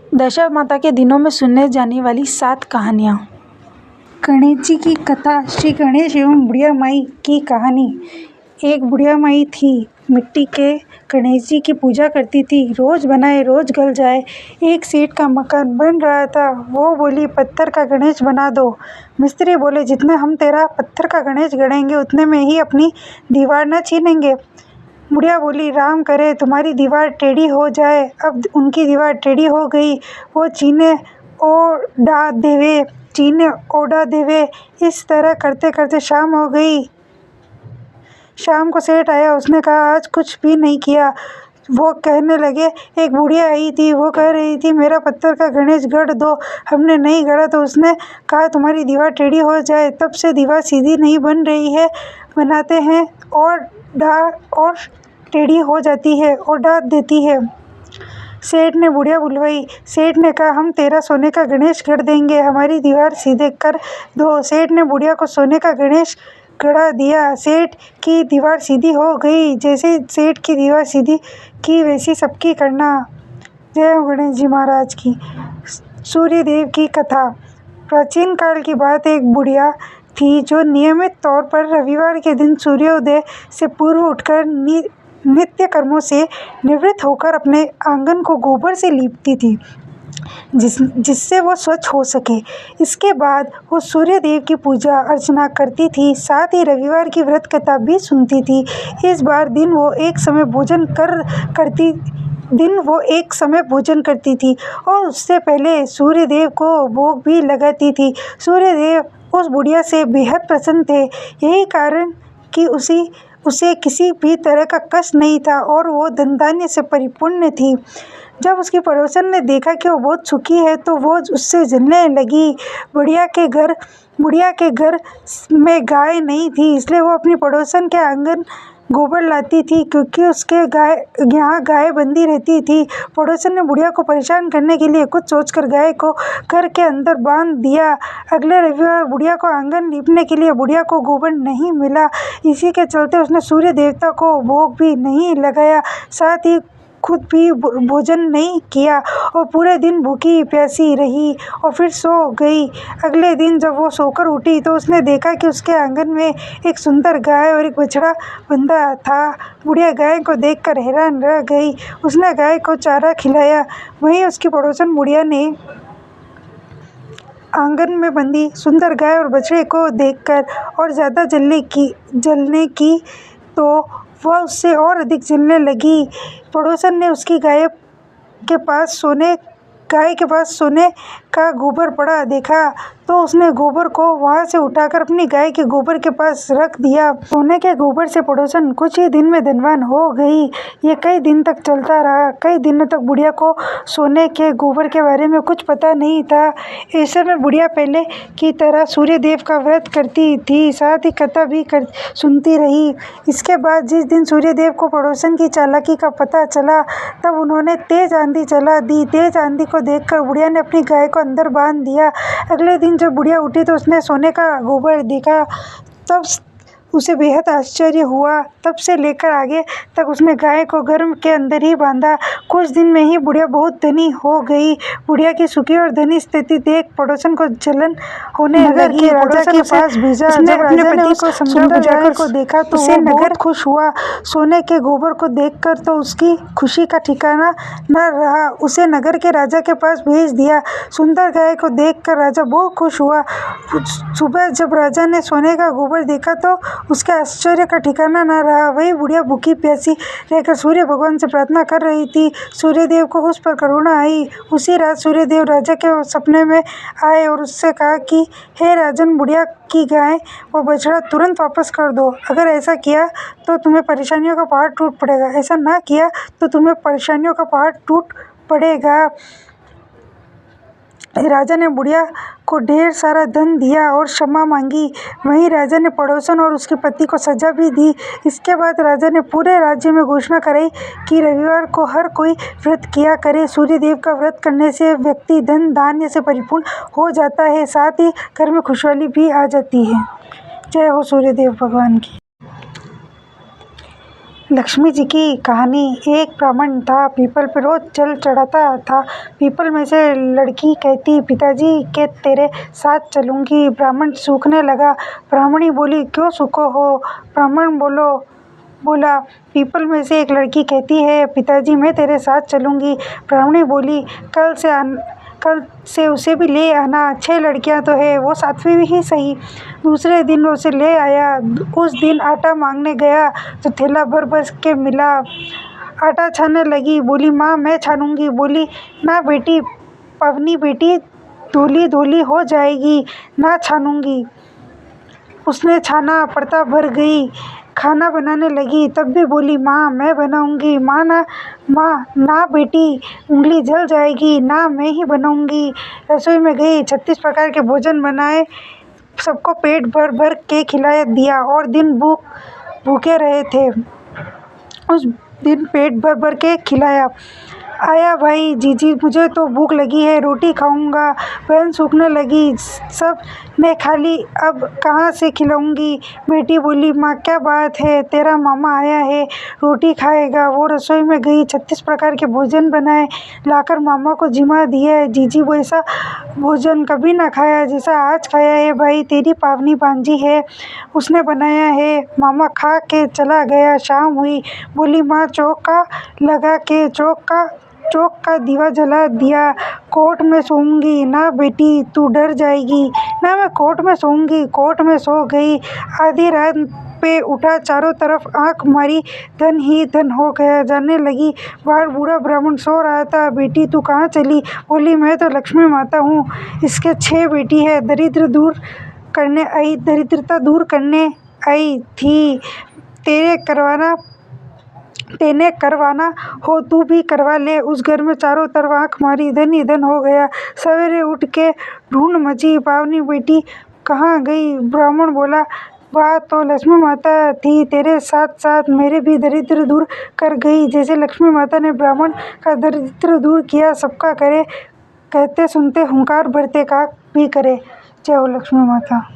दशा माता के दिनों में सुनने जाने वाली 7 कहानियाँ। गणेश जी की कथा। श्री गणेश एवं बुढ़िया माई की कहानी। एक बुढ़िया माई थी, मिट्टी के गणेश जी की पूजा करती थी। रोज बनाए रोज गल जाए। एक सेठ का मकान बन रहा था। वो बोली, पत्थर का गणेश बना दो। मिस्त्री बोले, जितने हम तेरा पत्थर का गणेश गढ़ेंगे उतने में ही अपनी दीवार न छीनेंगे। बुढ़िया बोली, राम करे तुम्हारी दीवार टेढ़ी हो जाए। अब उनकी दीवार टेढ़ी हो गई। वो चीने ओढ़ा देवे। इस तरह करते करते शाम हो गई। शाम को सेठ आया। उसने कहा, आज कुछ भी नहीं किया। वो कहने लगे, एक बुढ़िया आई थी। वो कह रही थी, मेरा पत्थर का गणेश गढ़ दो। हमने नहीं गढ़ा तो उसने कहा, तुम्हारी दीवार टेढ़ी हो जाए। तब से दीवार सीधी नहीं बन रही है। बनाते हैं और टेढ़ी हो जाती है और डांट देती है। सेठ ने बुढ़िया बुलवाई। सेठ ने कहा, हम तेरा सोने का गणेश गढ़ देंगे, हमारी दीवार सीधे कर दो। सेठ ने बुढ़िया को सोने का गणेश गढ़ा दिया। सेठ की दीवार सीधी हो गई। जैसे सेठ की दीवार सीधी की वैसी सबकी करना। जय हो गणेश जी महाराज की। सूर्यदेव की कथा। प्राचीन काल की बात। एक बुढ़िया थी जो नियमित तौर पर रविवार के दिन सूर्योदय से पूर्व उठकर नित्य कर्मों से निवृत्त होकर अपने आंगन को गोबर से लीपती थी, जिससे वो स्वच्छ हो सके। इसके बाद वो सूर्य देव की पूजा अर्चना करती थी। साथ ही रविवार की व्रत कथा भी सुनती थी। इस बार दिन वो एक समय भोजन करती थी और उससे पहले सूर्य देव को भोग भी लगाती थी। सूर्य देव उस बुढ़िया से बेहद प्रसन्न थे। यही कारण कि उसे किसी भी तरह का कष्ट नहीं था और वो धन धान्य से परिपूर्ण थी। जब उसकी पड़ोसन ने देखा कि वो बहुत सुखी है तो वो उससे जलने लगी। बुढ़िया के घर में गाय नहीं थी, इसलिए वो अपनी पड़ोसन के आंगन गोबर लाती थी, क्योंकि उसके यहाँ गाय बंधी रहती थी। पड़ोसन ने बुढ़िया को परेशान करने के लिए कुछ सोचकर गाय को घर के अंदर बांध दिया। अगले रविवार बुढ़िया को आंगन लीपने के लिए बुढ़िया को गोबर नहीं मिला। इसी के चलते उसने सूर्य देवता को भोग भी नहीं लगाया, साथ ही खुद भी भोजन नहीं किया और पूरे दिन भूखी प्यासी रही और फिर सो गई। अगले दिन जब वो सोकर उठी तो उसने देखा कि उसके आंगन में एक सुंदर गाय और एक बछड़ा बंधा था। बुढ़िया गाय को देखकर हैरान रह गई। उसने गाय को चारा खिलाया। वहीं उसकी पड़ोसन बुढ़िया ने आंगन में बंधी सुंदर गाय और बछड़े को देखकर और ज़्यादा जलने की तो वह उससे और अधिक जलने लगी। पड़ोसन ने उसकी गाय के पास सोने का गोबर पड़ा देखा तो उसने गोबर को वहां से उठाकर अपनी गाय के गोबर के पास रख दिया। सोने के गोबर से पड़ोसन कुछ ही दिन में धनवान हो गई। ये कई दिन तक चलता रहा। कई दिनों तक बुढ़िया को सोने के गोबर के बारे में कुछ पता नहीं था। ऐसे में बुढ़िया पहले की तरह सूर्य देव का व्रत करती थी, साथ ही कथा भी सुनती रही। इसके बाद जिस दिन सूर्य देव को पड़ोसन की चालाकी का पता चला तब उन्होंने तेज आंधी चला दी। तेज आंधी को देखकर बुढ़िया ने अपनी गाय को अंदर बांध दिया। अगले दिन जब बुढ़िया उठी तो उसने सोने का गोबर देखा। तब उसे बेहद आश्चर्य हुआ। तब से लेकर आगे तक उसने गाय को घर के अंदर ही बांधा। कुछ दिन में ही बुढ़िया बहुत धनी हो गई। बुढ़िया की सुखी और धनी स्थिति देख पड़ोसन को जलन होने लगी। राजा के पास भेजा। जब अपने पति को सुंदर गाय को देखा तो उसे नगर खुश हुआ। सोने के गोबर को देखकर तो उसकी खुशी का ठिकाना न रहा। उसे नगर के राजा के पास भेज दिया। सुंदर गाय को देखकर राजा बहुत खुश हुआ। सुबह जब राजा ने सोने का गोबर देखा तो उसके आश्चर्य का ठिकाना न रहा। वही बुढ़िया भूखी प्यासी रहकर सूर्य भगवान से प्रार्थना कर रही थी। सूर्यदेव को उस पर करुणा आई। उसी रात सूर्यदेव राजा के सपने में आए और उससे कहा कि हे राजन, बुढ़िया की गाय और बछड़ा तुरंत वापस कर दो। अगर ऐसा किया तो तुम्हें परेशानियों का पहाड़ टूट पड़ेगा, ऐसा ना किया तो तुम्हें परेशानियों का पहाड़ टूट पड़ेगा। राजा ने बुढ़िया को ढेर सारा धन दिया और क्षमा मांगी। वहीं राजा ने पड़ोसन और उसके पति को सजा भी दी। इसके बाद राजा ने पूरे राज्य में घोषणा कराई कि रविवार को हर कोई व्रत किया करे। सूर्य देव का व्रत करने से व्यक्ति धन धान्य से परिपूर्ण हो जाता है, साथ ही घर में खुशहाली भी आ जाती है। जय हो सूर्य देव भगवान की। लक्ष्मी जी की कहानी। एक ब्राह्मण था, पीपल पर रोज जल चढ़ाता था। पीपल में से लड़की कहती, पिताजी के तेरे साथ चलूंगी। ब्राह्मण सूखने लगा। ब्राह्मणी बोली, क्यों सूखो हो? ब्राह्मण बोला, पीपल में से एक लड़की कहती है, पिताजी मैं तेरे साथ चलूंगी। ब्राह्मणी बोली, कल से उसे भी ले आना। 6 लड़कियां तो है, वो 7वीं ही सही। दूसरे दिन उसे ले आया। उस दिन आटा मांगने गया तो थैला भर भर के मिला। आटा छानने लगी, बोली माँ मैं छानूंगी। बोली ना बेटी, पवनी बेटी धोली धोली हो जाएगी, ना छानूंगी। उसने छाना, परता भर गई। खाना बनाने लगी, तब भी बोली माँ मैं बनाऊंगी। माँ ना बेटी, उंगली जल जाएगी, ना मैं ही बनाऊंगी। रसोई में गई, 36 प्रकार के भोजन बनाए, सबको पेट भर भर के खिला दिया और दिन भूखे रहे थे। उस दिन पेट भर भर के खिलाया। आया भाई, जीजी मुझे तो भूख लगी है, रोटी खाऊंगा। बहन सूखने लगी, सब ने खा ली, अब कहाँ से खिलाऊंगी। बेटी बोली माँ क्या बात है, तेरा मामा आया है, रोटी खाएगा। वो रसोई में गई, 36 प्रकार के भोजन बनाए, लाकर मामा को जिमा दिया। जीजी वो ऐसा भोजन कभी ना खाया जैसा आज खाया है भाई, तेरी पावनी भांजी है, उसने बनाया है। मामा खा के चला गया। शाम हुई, बोली माँ चौका लगा के चौक का दीवा जला दिया। कोर्ट में सोऊंगी। ना बेटी तू डर जाएगी। ना मैं कोर्ट में सोऊंगी। कोर्ट में सो गई। आधी रात पे उठा, चारों तरफ आंख मारी, धन ही धन हो गया। जाने लगी, बाहर बूढ़ा ब्राह्मण सो रहा था। बेटी तू कहाँ चली? बोली मैं तो लक्ष्मी माता हूँ, इसके 6 बेटी है, दरिद्रता दूर करने आई थी। तेने करवाना हो तू भी करवा ले। उस घर में चारों तरफ आंख मारी, धन ही धन हो गया। सवेरे उठ के ढूंढ मची, पावनी बेटी कहाँ गई? ब्राह्मण बोला, वह तो लक्ष्मी माता थी, तेरे साथ साथ मेरे भी दरिद्र दूर कर गई। जैसे लक्ष्मी माता ने ब्राह्मण का दरिद्र दूर किया, सबका करे। कहते सुनते हुंकार भरते काक भी करे। जय हो लक्ष्मी माता।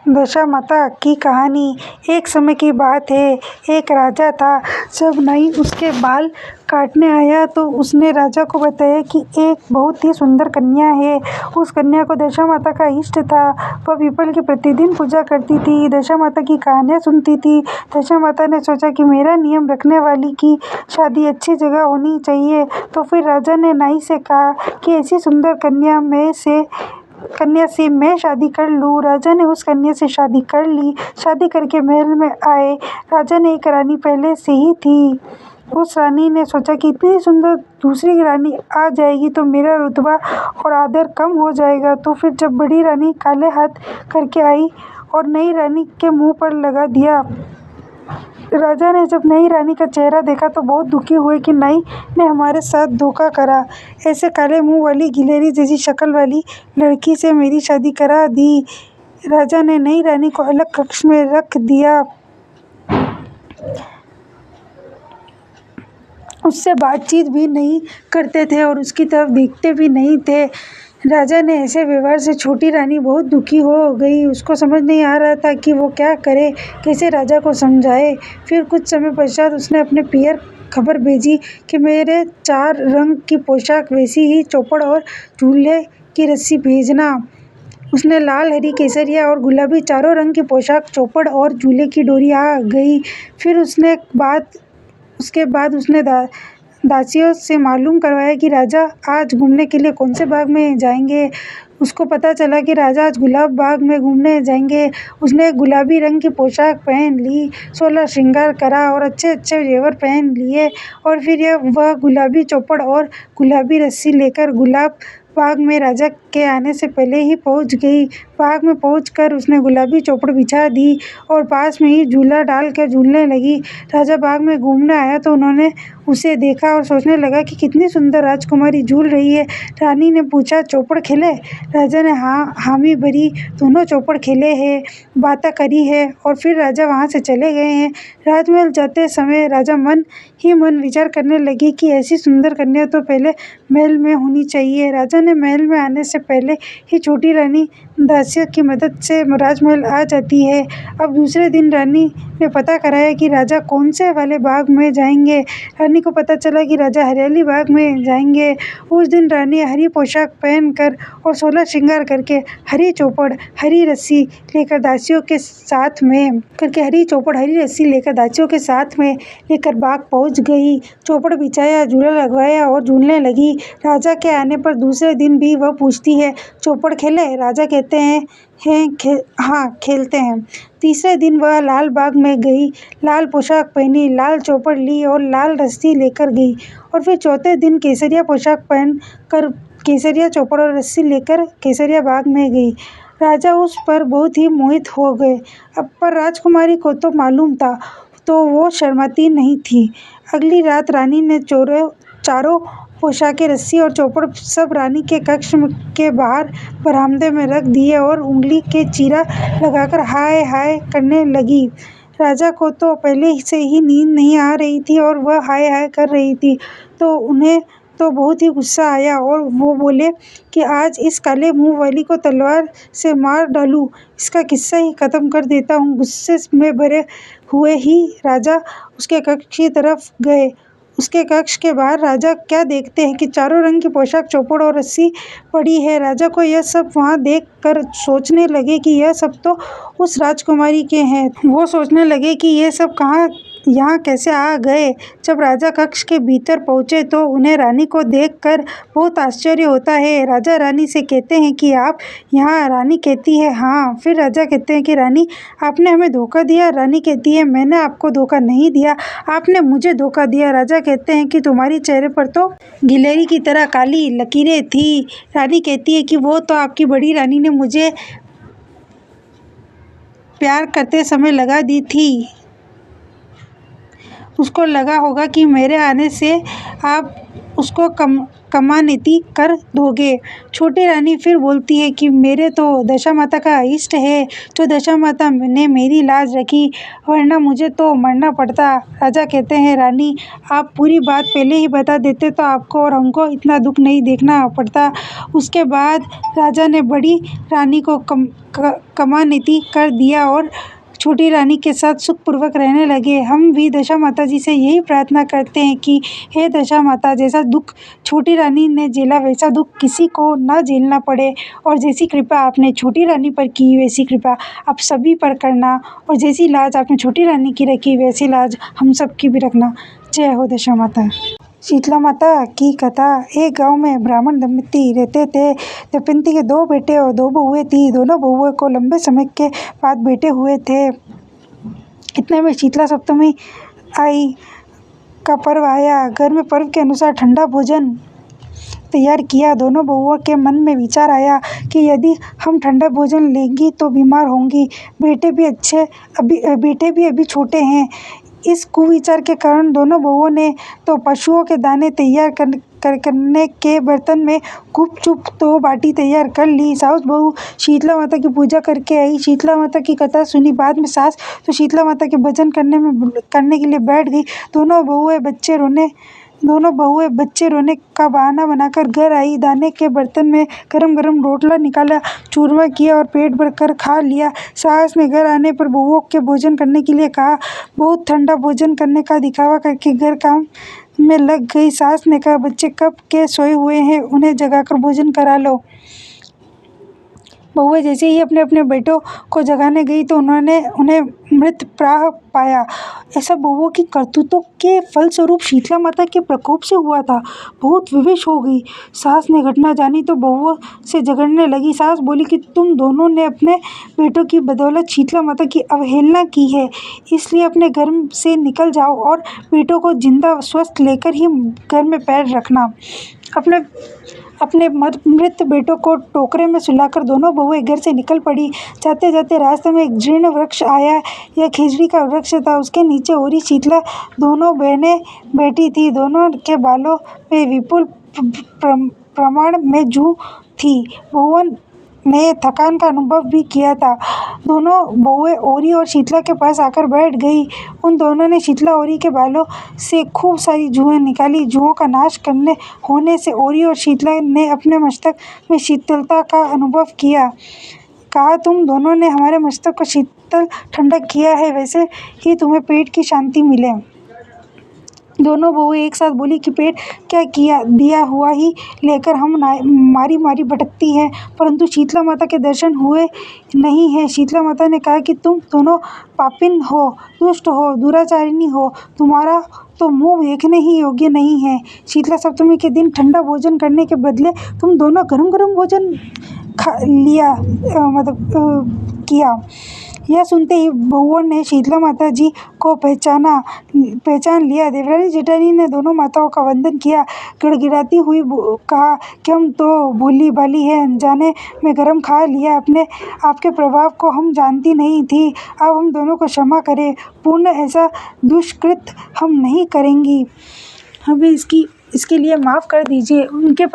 दशा माता की कहानी। एक समय की बात है, एक राजा था। जब नाई उसके बाल काटने आया तो उसने राजा को बताया कि एक बहुत ही सुंदर कन्या है। उस कन्या को दशा माता का इष्ट था। वह पीपल की प्रतिदिन पूजा करती थी, दशा माता की कहानियाँ सुनती थी। दशा माता ने सोचा कि मेरा नियम रखने वाली की शादी अच्छी जगह होनी चाहिए। तो फिर राजा ने नाई से कहा कि ऐसी सुंदर कन्या से मैं शादी कर लूँ। राजा ने उस कन्या से शादी कर ली। शादी करके महल में आए। राजा ने एक रानी पहले से ही थी। उस रानी ने सोचा कि इतनी सुंदर दूसरी रानी आ जाएगी तो मेरा रुतबा और आदर कम हो जाएगा। तो फिर जब बड़ी रानी काले हाथ करके आई और नई रानी के मुंह पर लगा दिया। राजा ने जब नई रानी का चेहरा देखा तो बहुत दुखी हुए कि नई ने हमारे साथ धोखा करा। ऐसे काले मुंह वाली, गिलहरी जैसी शक्ल वाली लड़की से मेरी शादी करा दी। राजा ने नई रानी को अलग कक्ष में रख दिया। उससे बातचीत भी नहीं करते थे और उसकी तरफ देखते भी नहीं थे। राजा ने ऐसे व्यवहार से छोटी रानी बहुत दुखी हो गई। उसको समझ नहीं आ रहा था कि वो क्या करे, कैसे राजा को समझाए। फिर कुछ समय पश्चात उसने अपने पियर खबर भेजी कि मेरे 4 रंग की पोशाक, वैसी ही चौपड़ और झूले की रस्सी भेजना। उसने लाल, हरी, केसरिया और गुलाबी चारों रंग की पोशाक, चौपड़ और झूले की डोरी आ गई। फिर उसके बाद उसने दासियों से मालूम करवाया कि राजा आज घूमने के लिए कौन से बाग में जाएंगे। उसको पता चला कि राजा आज गुलाब बाग में घूमने जाएंगे। उसने गुलाबी रंग की पोशाक पहन ली, 16 श्रृंगार करा और अच्छे अच्छे जेवर पहन लिए और फिर वह गुलाबी चौपड़ और गुलाबी रस्सी लेकर गुलाब बाग में राजा के आने से पहले ही पहुंच गई। बाग में पहुंचकर उसने गुलाबी चौपड़ बिछा दी और पास में ही झूला डाल कर झूलने लगी। राजा बाग में घूमने आया तो उन्होंने उसे देखा और सोचने लगा कि कितनी सुंदर राजकुमारी झूल रही है। रानी ने पूछा, चौपड़ खेले? राजा ने हामी भरी। दोनों चौपड़ खेले हैं, बातें करी है और फिर राजा वहाँ से चले गए हैं। राजमहल जाते समय राजा मन ही मन विचार करने लगे कि ऐसी सुंदर कन्या तो पहले महल में होनी चाहिए। राजा ने महल में आने से पहले ही छोटी रानी दासियों की मदद से राजमहल आ जाती है। अब दूसरे दिन रानी ने पता कराया कि राजा कौन से वाले बाग में जाएंगे। रानी को पता चला कि राजा हरियाली बाग में जाएंगे। उस दिन रानी हरी पोशाक पहनकर और 16 श्रृंगार करके हरी चौपड़ हरी रस्सी लेकर दासियों के साथ में लेकर बाग पहुंच गई। चौपड़ बिछाया, झूला लगवाया और झूलने लगी। राजा के आने पर दूसरे दिन भी वह पूछती है, चौपड़ खेले? राजा कहते हैं हाँ खेलते हैं। तीसरे दिन वह लाल बाग में गई, लाल पोशाक पहनी, लाल चौपड़ ली और लाल रस्सी लेकर गई। और फिर चौथे दिन केसरिया पोशाक पहन कर केसरिया चौपड़ और रस्सी लेकर केसरिया बाग में गई। राजा उस पर बहुत ही मोहित हो गए। अब पर राजकुमारी को तो मालूम था, तो वो शर्माती नहीं थी। अगली रात रानी ने चारों पोशाकें, रस्सी और चौपड़ सब रानी के कक्ष के बाहर बरामदे में रख दिए और उंगली के चीरा लगाकर हाय हाय करने लगी। राजा को तो पहले से ही नींद नहीं आ रही थी और वह हाय हाय कर रही थी, तो उन्हें तो बहुत ही गुस्सा आया और वो बोले कि आज इस काले मुंह वाली को तलवार से मार डालूं, इसका किस्सा ही खत्म कर देता हूँ। गुस्से में भरे हुए ही राजा उसके कक्ष की तरफ गए। उसके कक्ष के बाहर राजा क्या देखते हैं कि चारों रंग की पोशाक, चौपड़ और रस्सी पड़ी है। राजा को यह सब वहां देख कर सोचने लगे कि यह सब तो उस राजकुमारी के हैं। वो सोचने लगे कि ये सब यहाँ कैसे आ गए। जब राजा कक्ष के भीतर पहुंचे तो उन्हें रानी को देखकर बहुत आश्चर्य होता है। राजा रानी से कहते हैं कि आप यहाँ? रानी कहती है हाँ। फिर राजा कहते हैं कि रानी, आपने हमें धोखा दिया? रानी कहती है मैंने आपको धोखा नहीं दिया, आपने मुझे धोखा दिया। राजा कहते हैं कि तुम्हारी चेहरे पर तो गिलहरी की तरह काली लकीरें थी। रानी कहती है कि वो तो आपकी बड़ी रानी ने मुझे प्यार करते समय लगा दी थी, उसको लगा होगा कि मेरे आने से आप उसको कमानेती कर दोगे। छोटी रानी फिर बोलती है कि मेरे तो दशा माता का इष्ट है, तो दशा माता ने मेरी लाज रखी, वरना मुझे तो मरना पड़ता। राजा कहते हैं रानी, आप पूरी बात पहले ही बता देते तो आपको और हमको इतना दुख नहीं देखना पड़ता। उसके बाद राजा ने बड़ी रानी को कमानेती कर दिया और छोटी रानी के साथ सुखपूर्वक रहने लगे। हम भी दशा माता जी से यही प्रार्थना करते हैं कि हे दशा माता, जैसा दुख छोटी रानी ने झेला वैसा दुख किसी को ना झेलना पड़े, और जैसी कृपा आपने छोटी रानी पर की वैसी कृपा आप सभी पर करना, और जैसी लाज आपने छोटी रानी की रखी वैसी लाज हम सब की भी रखना। जय हो दशा माता। शीतला माता की कथा। एक गांव में ब्राह्मण दंपति रहते थे। दंपति के 2 बेटे और 2 बहुएं थी। दोनों बहुओं को लंबे समय के बाद बेटे हुए थे। इतने में शीतला सप्तमी आई का पर्व आया। घर में पर्व के अनुसार ठंडा भोजन तैयार किया। दोनों बहुओं के मन में विचार आया कि यदि हम ठंडा भोजन लेंगी तो बीमार होंगी। बेटे भी अभी छोटे हैं। इस कुविचार के कारण दोनों बहुओं ने तो पशुओं के दाने तैयार करने के बर्तन में गुपचुप 2 बाटी तैयार कर ली। सास बहू शीतला माता की पूजा करके आई। शीतला माता की कथा सुनी। बाद में सास तो शीतला माता के भजन करने के लिए बैठ गई। दोनों बहुएं बच्चे रोने का बहाना बनाकर घर आई। दाने के बर्तन में गरम गरम रोटला निकाला, चूरमा किया और पेट भर कर खा लिया। सास ने घर आने पर बहुओं के भोजन करने के लिए कहा। बहुत ठंडा भोजन करने का दिखावा करके घर काम में लग गई। सास ने कहा, बच्चे कब के सोए हुए हैं, उन्हें जगाकर भोजन करा लो। बहुएं जैसे ही अपने अपने बेटों को जगाने गई तो उन्हें मृत प्राह पाया। ऐसा बहुओं की करतूतों के फलस्वरूप शीतला माता के प्रकोप से हुआ था। बहुत विवश हो गई। सास ने घटना जानी तो बहुओं से झगड़ने लगी। सास बोली कि तुम दोनों ने अपने बेटों की बदौलत शीतला माता की अवहेलना की है, इसलिए अपने घर से निकल जाओ और बेटों को जिंदा स्वस्थ लेकर ही घर में पैर रखना। अपने मृत बेटों को टोकरे में सुलाकर दोनों बहुएं घर से निकल पड़ी। जाते जाते रास्ते में एक जीर्ण वृक्ष आया। यह खिजड़ी का वृक्ष था। उसके नीचे औरी शीतला दोनों बहनें बैठी थी। दोनों के बालों में विपुल प्रमाण में जूं थी। बहुओं ने थकान का अनुभव भी किया था। दोनों बहुएं औरी और शीतला के पास आकर बैठ गई। उन दोनों ने शीतला औरी के बालों से खूब सारी जूएं निकाली। जूओं का नाश होने से औरी और शीतला ने अपने मस्तक में शीतलता का अनुभव किया। कहा, तुम दोनों ने हमारे मस्तक को शीतल ठंडक किया है, वैसे ही तुम्हें पेट की शांति मिले। दोनों बहुएं एक साथ बोली कि पेट क्या किया, दिया हुआ ही लेकर हम मारी मारी भटकती हैं, परंतु शीतला माता के दर्शन हुए नहीं है। शीतला माता ने कहा कि तुम दोनों पापिन हो, दुष्ट हो, दुराचारिणी हो, तुम्हारा तो मुंह देखने ही योग्य नहीं है। शीतला सप्तमी के दिन ठंडा भोजन करने के बदले तुम दोनों गरम गरम भोजन किया। यह सुनते ही बहुओं ने शीतला माता जी को पहचान लिया। देवरानी जेठानी ने दोनों माताओं का वंदन किया। गिड़गिड़ाती हुई कहा कि हम तो भोली भाली है, अनजाने में गरम खा लिया। आपके प्रभाव को हम जानती नहीं थी। अब हम दोनों को क्षमा करें। पुनः ऐसा दुष्कृत हम नहीं करेंगी। हमें इसके लिए माफ़ कर दीजिए। उनके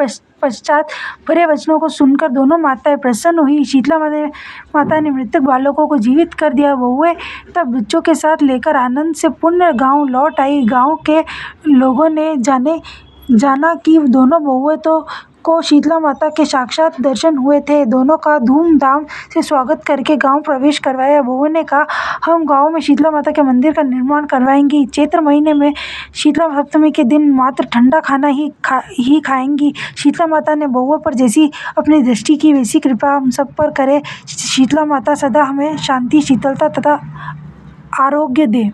पश्चात भरे वचनों को सुनकर दोनों माताएं प्रसन्न हुई। शीतला माता ने मृतक बालकों को जीवित कर दिया। बहुएं तब बच्चों के साथ लेकर आनंद से पुनः गांव लौट आई। गांव के लोगों ने जाना कि दोनों बहुएं को शीतला माता के साक्षात दर्शन हुए थे। दोनों का धूमधाम से स्वागत करके गांव प्रवेश करवाया। बहुओं ने कहा, हम गांव में शीतला माता के मंदिर का निर्माण करवाएंगी। चैत्र महीने में शीतला सप्तमी के दिन मात्र ठंडा खाना ही खाएंगी। शीतला माता ने बहुओं पर जैसी अपनी दृष्टि की वैसी कृपा हम सब पर करे। शीतला माता सदा हमें शांति, शीतलता तथा आरोग्य दे।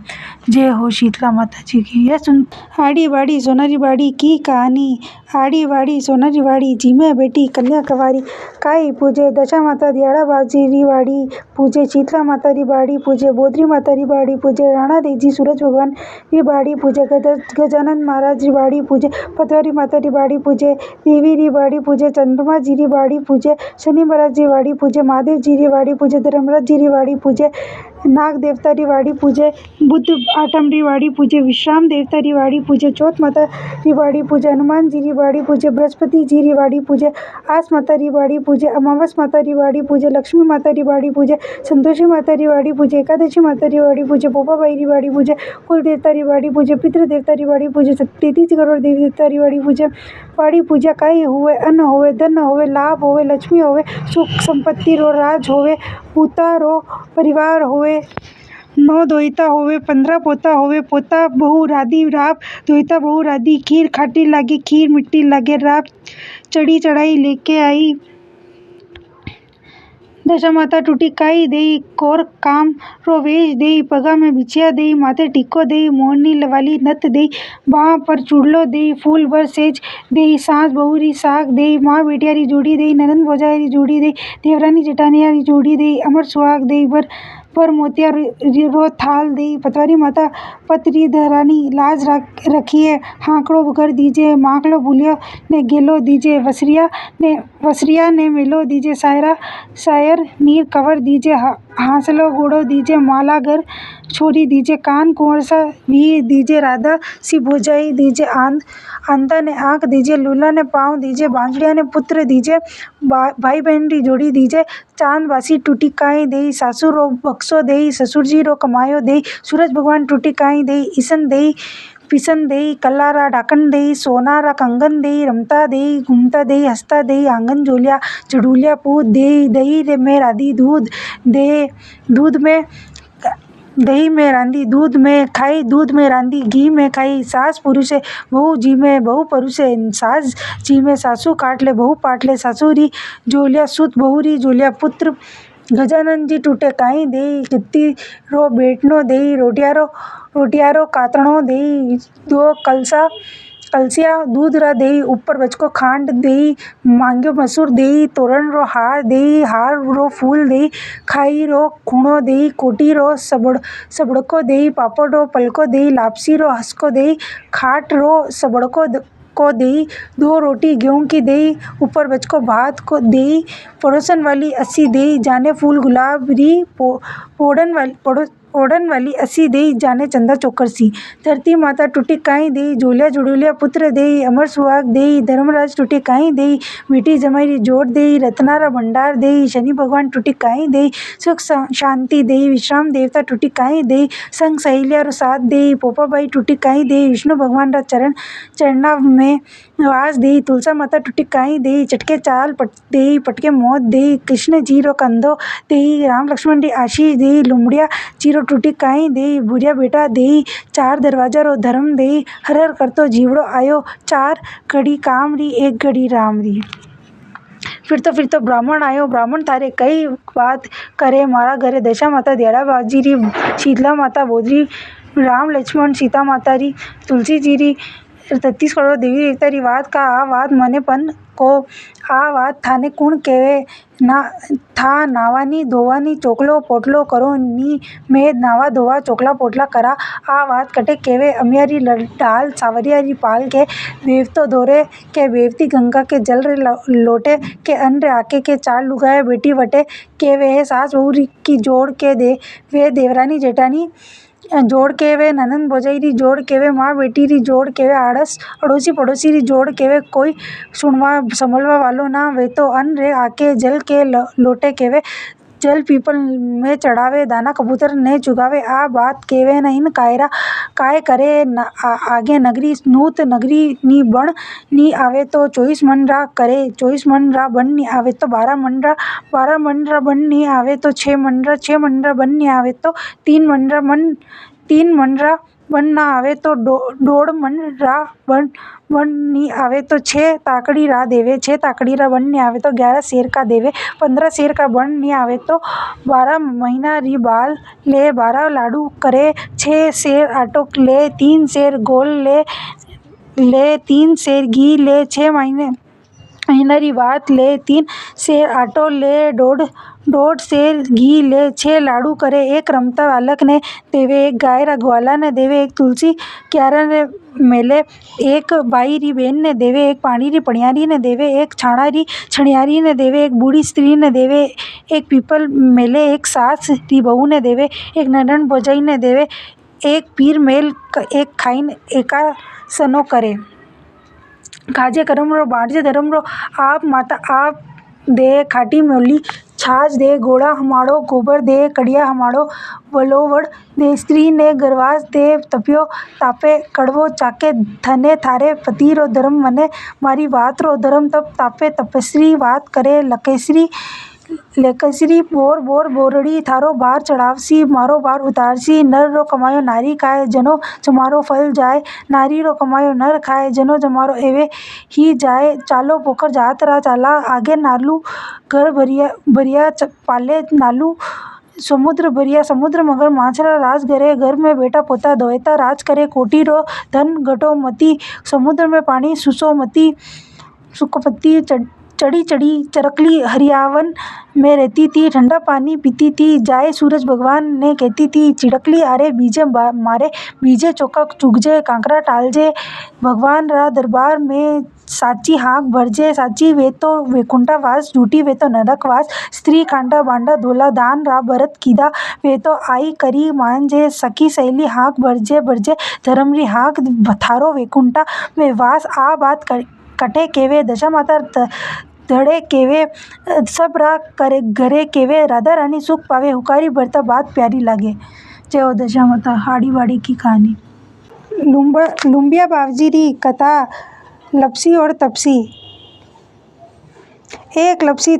जय हो शीतला माता जी की। यह सुन आड़ी बाड़ी सोनारी बाड़ी की कहानी। आड़ी बाड़ी सोनारी बाड़ी जी में बेटी कन्या कुंवारी काई पूजे। दशा माता दियाड़ा बाजी री बाड़ी पूजे। शीतला माता री बाड़ी पूजे। बोधरी माता री बाड़ी पूजे। राणा देजी सूरज भगवान री बाड़ी पूजे। गजानन महाराज री बाड़ी पूजे। पतवारी माता री बाड़ी पूजे। देवी री बाड़ी पूजे। चंद्रमा जी री बाड़ी पूजे। शनि महाराज री बाड़ी पूजे। महादेव जी री बाड़ी पूजे। धर्मराज जी री बाड़ी पूजे। नाग देवता री वाड़ी पूजे। बुद्ध आठम री वाड़ी पूजे। विश्राम देवता री वाड़ी पूजे। चौथ माता री वाड़ी पूजे। हनुमान जी री वाड़ी पूजे। बृहस्पति जी री वाड़ी पूजे। आस माता री वाड़ी पूजे। अमावस माता री वाड़ी पूजे। लक्ष्मी माता री वाड़ी पूजे। संतोषी माता री वाड़ी पूजे। एकादशी माता री वाड़ी पूजे। पोपाबाई री वाड़ी पूजे। कुल देवता री वाड़ी पूजे। पितृ देवता री वाड़ी पूजे। 33 करोड़ देवी देवता री वाड़ी पूजे। वाड़ी पूजा काई हुए, अन्न होवे, धन होवे, लाभ होवे, लक्ष्मी होवे, सुख संपत्ति रो राज होवे, पूता रो परिवार होवे, 9 दोहिता होवे, 15 पोता होवे, पोता बहु राधी राप, दोहिता बहु राधी, खीर खाटी लागे, खीर मिट्टी लागे, राप चढ़ी चढ़ाई लेके आई। दशा माता टूटी काई देई, कोर काम रो वेश देई, पगा में बिछिया देई, माथे टिक्को देई, मोरनी वाली नत देई, बाह पर चूड़लो देई, फूल भर सेज देई, सास बहुरी साग देई, माँ बेटिया री जोड़ी देई, ननंद भौजाई री जोड़ी देई, देवरानी जेठानिया री जोड़ी देई, अमर सुहाग देई, पर मोतिया रो थाल देई। पतवारी माता पतरी धरानी लाज रखिए, हाकड़ो कर दीजिए, माकलो भूलियो ने गेलो दीजिए, वसरिया ने मेलो दीजिए, सायर नीर कवर दीजिए, हांसलो गोड़ो दीजिए, माला घर छोरी दीजिए, कान कुंवर सा भी दीजिए, राधा सी भौजाई दीजिए, आंधा ने आंख दीजिए, लूला ने पाँव दीजिए, बांझड़िया ने पुत्र दीजिए, भाई बहन री जोड़ी दीजिए, चांद बासी टूटी काई देई, सासू रो बक्सो देई, ससुर जी रो कमायो देई, सूरज भगवान टूटी काई देई, ईसन देई, पिसन देई, कल्लारा डाकन देई, सोनारा कंगन देई, रमता देई, घूमता देई, हंसता देई, आंगन जोलिया चढ़ूलिया पूत देई, दही में राधी दूध दे, दही में रांधी, दूध में खाई, दूध में रांधी, घी में खाई, सास पुरुषे बहू जी में, बहू परुषे सास जी में, सासू काट ले बहू पाट ले, सासू री जोलिया सुत, बहू री जोलिया पुत्र। गजानन जी टूटे काई देई, कित्ती रो बेटनो देई, रोटियारो कातणो देई, 2 कलसिया दूध रा देई, ऊपर बचको खांड देई, मांग्यो मसूर देई, तोरण रो हार देई, हार रो फूल देई, खाई रो खूणो देई, कोटी रो सबड़को देई, पापड़ रो पलको देई, लापसी रो हसको देई, खाट रो सबड़को को देई, 2 रोटी गेहूं की देई, ऊपर बचको भात को देई, पड़ोसन वाली 80 देई, जाने फूल गुलाब री ओढ़न वाली 80 देई, जाने चंदा चौकर सी। धरती माता टूटी काई देई, झूलिया जुड़ूलिया पुत्र देई, अमर सुहाग देई, धर्मराज टूटी काई देई, बेटी जमाई री जोड़ देई, रत्नारा भंडार देई, शनि भगवान टूटी काई देई, सुख शांति देई, विश्राम देवता टूटी काई देई, संग सहेलिया रो साथ देई, पोपा बाई टूटी काई देई, विष्णु भगवान रा चरणा में वास देई, तुलसा माता टूटी काई देई, चटके चाल देई, पटके मौत देई, कृष्ण जी रो कंधो देई, राम लक्ष्मण री आशीष देई, लुमड़िया जी रो टूटी काई देई, बुढ़िया बेटा देई, 4 दरवाजा रो धर्म देई, हर हर करतो जीवड़ो आयो, 4 घड़ी काम री 1 घड़ी राम री। फिर तो ब्राह्मण आयो, ब्राह्मण थारे कई बात करे, मारा घरे दशा माता देड़ा बाजी री, शीतला माता बोधरी, राम लक्ष्मण सीता माता री, तुलसी जी री, 33 करोड़ देवी देवता री बात का आ बात मने पन को आ बात थाने कुण केवे ना था, नावानी धोवानी चोकलो पोटलो करो नी, मैं नावा धोवा चोकला पोटला करा, आ बात कटे केवे, अमियारी डाल सावरिया री पाल के, बेवतो धोरे के बेवती गंगा के जल रे लोटे के, अन्न रे आके के 4 लुगाए बेटी वटे के, वे सास बहू की जोड़ के दे, वे देवरानी जेठानी जोड़ के, वे ननंद भौजाई री जोड़ के, वे माँ बेटी री जोड़ के, वे अड़ोसी पड़ोसी री जोड़ के, वे कोई सुनवा संभलवा वालो ना, वे तो अन्न रे आके जल के लोटे के, वे जल पीपल में चढ़ावे, दाना कबूतर ने चुगावे, आ बात केवे न इन कायरा काय करे आगे नगरी, नूत नगरी नी बन नी आवे तो 24 मन रा करे, 24 मन रा बन नी आवे तो 12 मन रा, 12 मन रा बन नी आवे तो 6 मन रा, 6 मन रा बन नी आवे तो 3 मन रा, 3 मन रा बन ना आवे तो 1.5 मन रा बन नी आवे तो 6 ताकड़ी रा देवे, 6 ताकड़ी रा बन नी आवे तो 11 शेर का देवे, 15 शेर का बन नी आवे तो 12 महीना री बाल ले, 12 लाडू करे, 6 शेर आटो ले, 3 शेर गोल ले 3 शेर घी ले, 6 महीना री बात ले, 3 शेर आटो ले, 1.5 शेर घी ले, 6 लाडू करे, 1 रमता बालक ने देवे, 1 गाय रा ग्वाला ने देवे, 1 तुलसी क्यारा ने मेले, 1 बाई री बेन ने देवे, 1 पानी री पणियारी ने देवे, 1 छाणा री छणियारी ने देवे, 1 बूढ़ी स्त्री ने देवे, 1 पीपल मेले, 1 सास री बहू ने देवे, 1 ननंद भौजाई ने देवे, 1 पीर मेल, 1 खाइन एका सनो करे, खाजे करम रो बांटजे धर्म रो, आप माता आप दे, खाटी मोली छाछ दे, घोड़ा हमारो गोबर दे, कड़िया हमारो वलोवड़ दे, स्त्री ने गरवास दे, तपियो तापे कड़वो चाके, थने थारे पति रो धर्म मने मारी बात रो धर्म तप तापे, तपस्वी बात करे लेकसरी बोर बोरड़ी, थारो बार चढ़ावसी मारो बार उतारसी, नर रो कमायो नारी खाए, जनो जमारो फल जाए, नारी रो कमायो नर खाए, जनो जमारो एवे ही जाए, चालो पोकर जात रा चाला आगे, नालू घर भरिया पाले, नालू समुद्र भरिया समुद्र मगर माछरा राज करे, घर में बेटा पोता धोएता राज करे, कोटी रो धन घटो मती, समुद्र में पानी सुसो मती, सुकोपति चढ़ी चरकली हरियावन में रहती थी, ठंडा पानी पीती थी, जाए सूरज भगवान ने कहती थी, चिड़कली आरे बीजे मारे, बीजे चौका चुगजे, कांकरा टालजे, भगवान रा दरबार में साची हाँक भरजे, साची वे तो वैकुंठा वास, झूठी वे तो नरक वास, स्त्री खांडा बांडा धोला दान रा भरत कीदा, वे तो आई करी मांजे, सखी सहेली हाँक भरजे धर्म री हाँक थारो वैकुंठा में वास, आ बात कटे केवे दशा माता धड़े केवे, सब रा करे घरे केवे, राधा रानी सुख पावे, हुकारी भरता बात प्यारी लागे। जय हो दशा माता। हाड़ी बाड़ी की कहानी। लुम्बिया बावजी री कथा, लपसी और तपसी। एक तपसी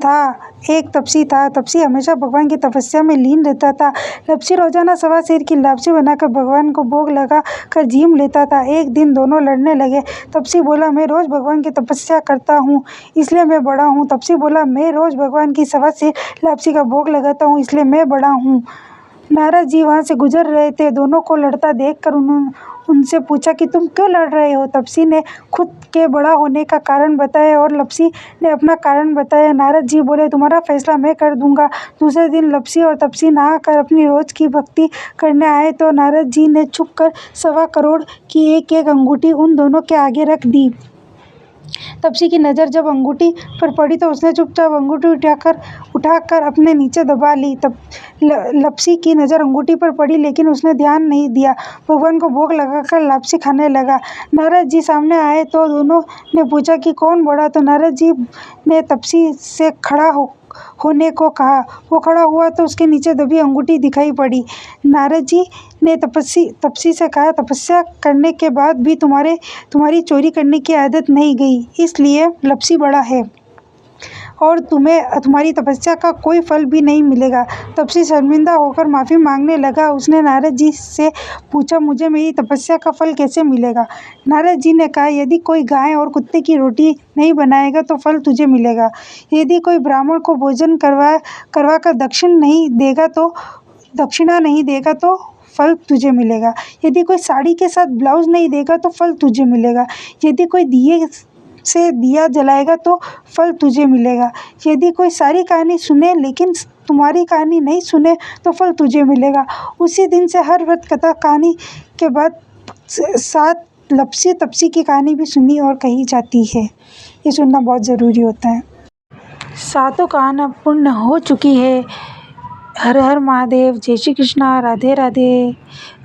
था। तपसी हमेशा भगवान की तपस्या में लीन रहता था। लपसी रोजाना 1.25 सेर की लापसी बनाकर भगवान को भोग लगा कर जीम लेता था। एक दिन दोनों लड़ने लगे। तपसी बोला, मैं रोज भगवान की तपस्या करता हूँ इसलिए मैं बड़ा हूँ। तपसी बोला, मैं रोज भगवान की 1.25 सेर लापसी का भोग लगाता हूँ इसलिए मैं बड़ा हूँ। नारद जी वहाँ से गुजर रहे थे। दोनों को लड़ता देखकर उनसे पूछा कि तुम क्यों लड़ रहे हो। तपसी ने खुद के बड़ा होने का कारण बताया और लपसी ने अपना कारण बताया। नारद जी बोले, तुम्हारा फैसला मैं कर दूंगा। दूसरे दिन लपसी और तपसी नहाकर अपनी रोज की भक्ति करने आए तो नारद जी ने छुपकर 1.25 करोड़ की एक अंगूठी उन दोनों के आगे रख दी। तपसी की नज़र जब अंगूठी पर पड़ी तो उसने चुपचाप अंगूठी उठाकर अपने नीचे दबा ली। तब लपसी की नज़र अंगूठी पर पड़ी, लेकिन उसने ध्यान नहीं दिया। भगवान को भोग लगाकर लापसी खाने लगा। नारद जी सामने आए तो दोनों ने पूछा कि कौन बड़ा, तो नारद जी ने तपसी से खड़ा होने को कहा। वो खड़ा हुआ तो उसके नीचे दबी अंगूठी दिखाई पड़ी। नारद जी ने तपसी से कहा, तपस्या करने के बाद भी तुम्हारी चोरी करने की आदत नहीं गई, इसलिए लपसी बड़ा है और तुम्हें तुम्हारी तपस्या का कोई फल भी नहीं मिलेगा। तपसी शर्मिंदा होकर माफ़ी मांगने लगा। उसने नारद जी से पूछा, मुझे मेरी तपस्या का फल कैसे मिलेगा? नारद जी ने कहा, यदि कोई गाय और कुत्ते की रोटी नहीं बनाएगा तो फल तुझे मिलेगा। यदि कोई ब्राह्मण को भोजन करवा कर दक्षिणा नहीं देगा तो फल तुझे मिलेगा। यदि कोई साड़ी के साथ ब्लाउज नहीं देगा तो फल तुझे मिलेगा। यदि कोई दिए से दिया जलाएगा तो फल तुझे मिलेगा। यदि कोई सारी कहानी सुने लेकिन तुम्हारी कहानी नहीं सुने तो फल तुझे मिलेगा। उसी दिन से हर व्रत कथा कहानी के बाद साथ लपसी तपसी की कहानी भी सुनी और कही जाती है। ये सुनना बहुत ज़रूरी होता है। सातों कहानी पूर्ण हो चुकी है। हर हर महादेव, जय श्री कृष्णा, राधे राधे।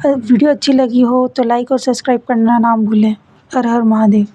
वीडियो अच्छी लगी हो तो लाइक और सब्सक्राइब करना ना भूलें। हर हर महादेव।